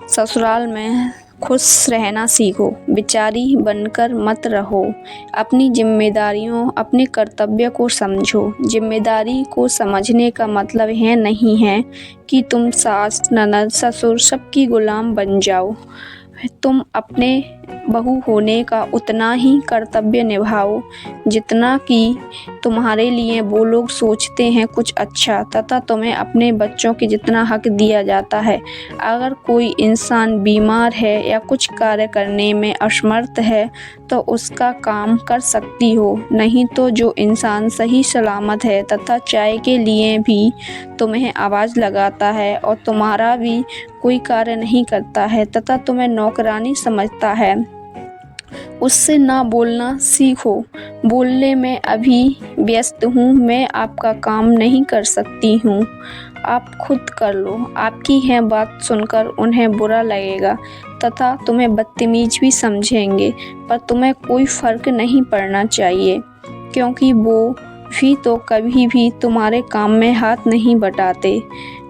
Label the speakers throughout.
Speaker 1: ससुराल में खुश रहना सीखो, बिचारी बनकर मत रहो। अपनी ज़िम्मेदारियों, अपने कर्तव्य को समझो। ज़िम्मेदारी को समझने का मतलब यह नहीं है कि तुम सास, ननद, ससुर सबकी गुलाम बन जाओ। तुम अपने बहू होने का उतना ही कर्तव्य निभाओ जितना कि तुम्हारे लिए वो लोग सोचते हैं कुछ अच्छा, तथा तुम्हें अपने बच्चों के जितना हक दिया जाता है। अगर कोई इंसान बीमार है या कुछ कार्य करने में असमर्थ है तो उसका काम कर सकती हो, नहीं तो जो इंसान सही सलामत है तथा चाय के लिए भी तुम्हें आवाज़ लगाता है और तुम्हारा भी कोई कार्य नहीं करता है तथा तुम्हें नौकरानी समझता है, उससे ना बोलना सीखो। बोलने में अभी व्यस्त हूँ, मैं आपका काम नहीं कर सकती हूँ, आप खुद कर लो। आपकी यह बात सुनकर उन्हें बुरा लगेगा तथा तुम्हें बदतमीज भी समझेंगे, पर तुम्हें कोई फ़र्क नहीं पड़ना चाहिए, क्योंकि वो भी तो कभी भी तुम्हारे काम में हाथ नहीं बटाते,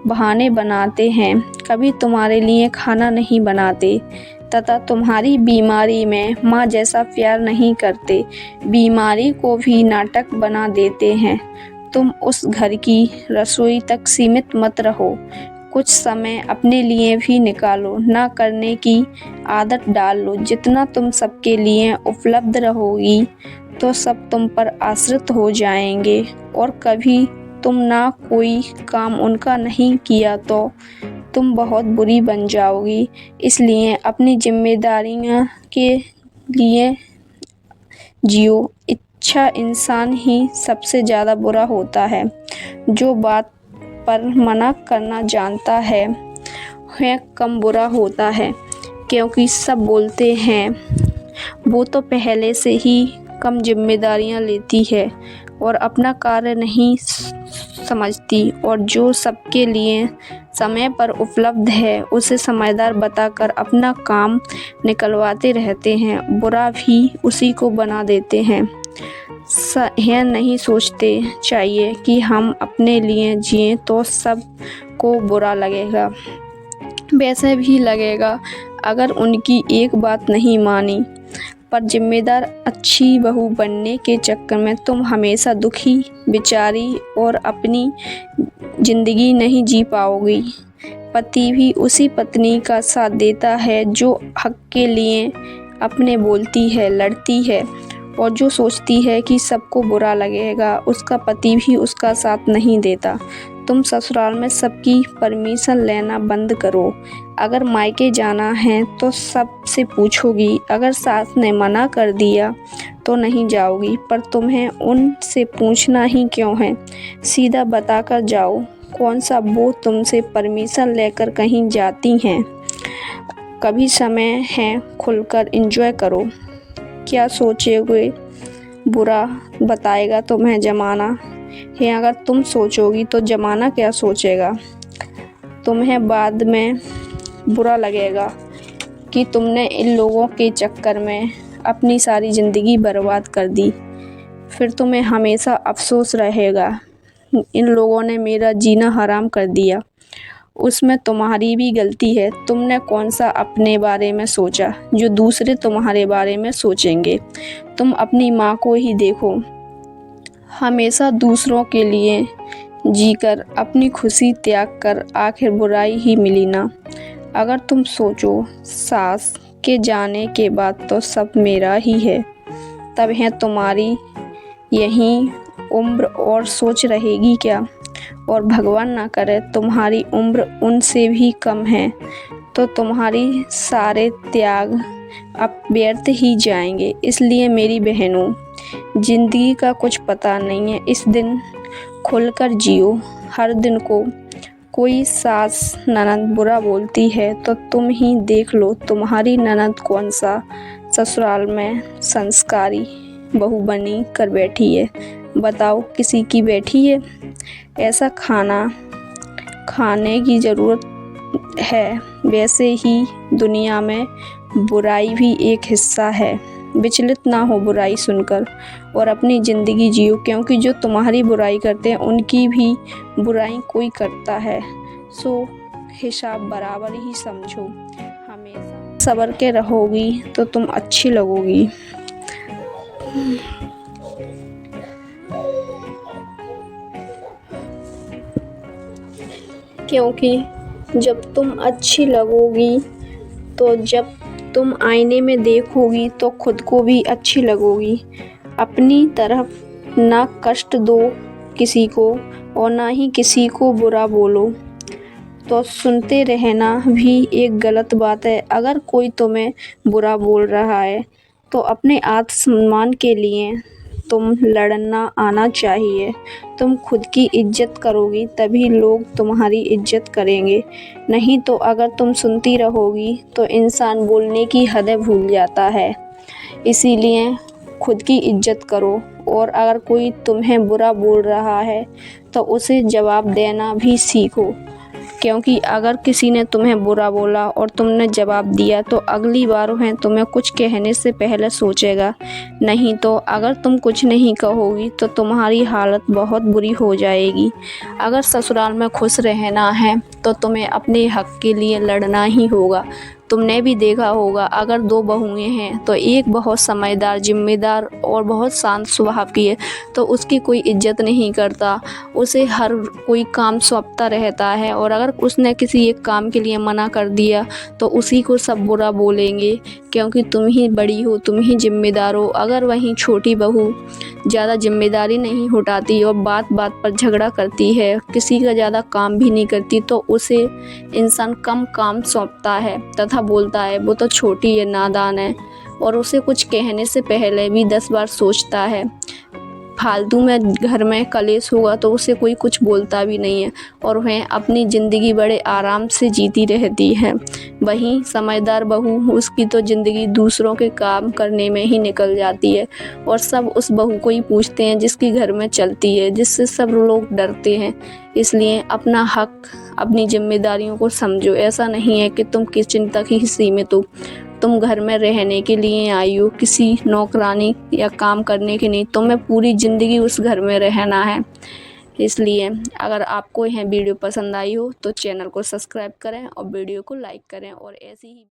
Speaker 1: बहाने बनाते हैं, कभी तुम्हारे लिए खाना नहीं बनाते तथा तुम्हारी बीमारी में माँ जैसा प्यार नहीं करते, बीमारी को भी नाटक बना देते हैं। तुम उस घर की रसोई तक सीमित मत रहो, कुछ समय अपने लिए भी निकालो, ना करने की आदत डाल लो। जितना तुम सबके लिए उपलब्ध रहोगी तो सब तुम पर आश्रित हो जाएंगे और कभी तुम ना कोई काम उनका नहीं किया तो तुम बहुत बुरी बन जाओगी। इसलिए अपनी जिम्मेदारियों के लिए जियो। इच्छा इंसान ही सबसे ज़्यादा बुरा होता है। जो बात पर मना करना जानता है वह कम बुरा होता है, क्योंकि सब बोलते हैं वो तो पहले से ही कम जिम्मेदारियां लेती है और अपना कार्य नहीं समझती, और जो सबके लिए समय पर उपलब्ध है उसे समझदार बताकर अपना काम निकलवाते रहते हैं, बुरा भी उसी को बना देते हैं। यह नहीं सोचते चाहिए कि हम अपने लिए जिएं तो सब को बुरा लगेगा, वैसे भी लगेगा अगर उनकी एक बात नहीं मानी, पर जिम्मेदार अच्छी बहू बनने के चक्कर में तुम हमेशा दुखी, बेचारी और अपनी ज़िंदगी नहीं जी पाओगी। पति भी उसी पत्नी का साथ देता है जो हक के लिए अपने बोलती है, लड़ती है, और जो सोचती है कि सबको बुरा लगेगा उसका पति भी उसका साथ नहीं देता। तुम ससुराल में सबकी परमिशन लेना बंद करो। अगर मायके जाना है तो सबसे पूछोगी, अगर सास ने मना कर दिया तो नहीं जाओगी, पर तुम्हें उनसे पूछना ही क्यों है? सीधा बताकर जाओ, कौन सा वो तुमसे परमिशन लेकर कहीं जाती हैं। कभी समय है खुलकर एंजॉय करो। क्या सोचोगे? बुरा बताएगा तुम्हें ज़माना है, अगर तुम सोचोगी तो ज़माना क्या सोचेगा? तुम्हें बाद में बुरा लगेगा कि तुमने इन लोगों के चक्कर में अपनी सारी ज़िंदगी बर्बाद कर दी, फिर तुम्हें हमेशा अफसोस रहेगा, इन लोगों ने मेरा जीना हराम कर दिया। उसमें तुम्हारी भी गलती है, तुमने कौन सा अपने बारे में सोचा जो दूसरे तुम्हारे बारे में सोचेंगे। तुम अपनी माँ को ही देखो, हमेशा दूसरों के लिए जीकर अपनी खुशी त्याग कर आखिर बुराई ही मिली ना। अगर तुम सोचो सास के जाने के बाद तो सब मेरा ही है, तब है तुम्हारी यही उम्र और सोच रहेगी क्या? और भगवान ना करे तुम्हारी उम्र उनसे भी कम है तो तुम्हारी सारे त्याग अब व्यर्थ ही जाएंगे। इसलिए मेरी बहनों, ज़िंदगी का कुछ पता नहीं है, इस दिन खुलकर जियो। हर दिन को कोई सास ननद बुरा बोलती है तो तुम ही देख लो तुम्हारी ननद कौन सा ससुराल में संस्कारी बहू बनी कर बैठी है। बताओ, किसी की बैठी है? ऐसा खाना खाने की ज़रूरत है। वैसे ही दुनिया में बुराई भी एक हिस्सा है। विचलित ना हो बुराई सुनकर और अपनी ज़िंदगी जियो, क्योंकि जो तुम्हारी बुराई करते हैं उनकी भी बुराई कोई करता है। सो हिसाब बराबर ही समझो। हमेशा सबर के रहोगी तो तुम अच्छी लगोगी। क्योंकि जब तुम अच्छी लगोगी तो जब तुम आईने में देखोगी तो खुद को भी अच्छी लगोगी। अपनी तरफ ना कष्ट दो किसी को और ना ही किसी को बुरा बोलो। तो सुनते रहना भी एक गलत बात है। अगर कोई तुम्हें बुरा बोल रहा है तो अपने आत्मसम्मान के लिए तुम लड़ना आना चाहिए। तुम खुद की इज्जत करोगी तभी लोग तुम्हारी इज्जत करेंगे। नहीं तो अगर तुम सुनती रहोगी तो इंसान बोलने की हदें भूल जाता है। इसीलिए खुद की इज्जत करो और अगर कोई तुम्हें बुरा बोल रहा है तो उसे जवाब देना भी सीखो। क्योंकि अगर किसी ने तुम्हें बुरा बोला और तुमने जवाब दिया तो अगली बार वह तुम्हें कुछ कहने से पहले सोचेगा। नहीं तो अगर तुम कुछ नहीं कहोगी तो तुम्हारी हालत बहुत बुरी हो जाएगी। अगर ससुराल में खुश रहना है तो तुम्हें अपने हक के लिए लड़ना ही होगा। तुमने भी देखा होगा अगर दो बहुएं हैं तो एक बहुत समझदार, जिम्मेदार और बहुत शांत स्वभाव की है तो उसकी कोई इज्जत नहीं करता, उसे हर कोई काम सौंपता रहता है। और अगर उसने किसी एक काम के लिए मना कर दिया तो उसी को सब बुरा बोलेंगे क्योंकि तुम ही बड़ी हो, तुम ही जिम्मेदार हो। अगर वहीं छोटी बहू ज़्यादा जिम्मेदारी नहीं उठाती और बात बात पर झगड़ा करती है, किसी का ज़्यादा काम भी नहीं करती तो उसे इंसान कम काम सौंपता है तथा बोलता है वो तो छोटी है, नादान है, और उसे कुछ कहने से पहले भी 10 बार सोचता है। फालतू में घर में कलेश होगा तो उसे कोई कुछ बोलता भी नहीं है और वह अपनी ज़िंदगी बड़े आराम से जीती रहती है। वहीं समझदार बहू, उसकी तो ज़िंदगी दूसरों के काम करने में ही निकल जाती है और सब उस बहू को ही पूछते हैं जिसकी घर में चलती है, जिससे सब लोग डरते हैं। इसलिए अपना हक, अपनी जिम्मेदारियों को समझो। ऐसा नहीं है कि तुम किचन तक ही सीमित हो। तुम घर में रहने के लिए आई हो, किसी नौकरानी या काम करने के नहीं। तुम्हें पूरी ज़िंदगी उस घर में रहना है। इसलिए अगर आपको यह वीडियो पसंद आई हो तो चैनल को सब्सक्राइब करें और वीडियो को लाइक करें और ऐसी ही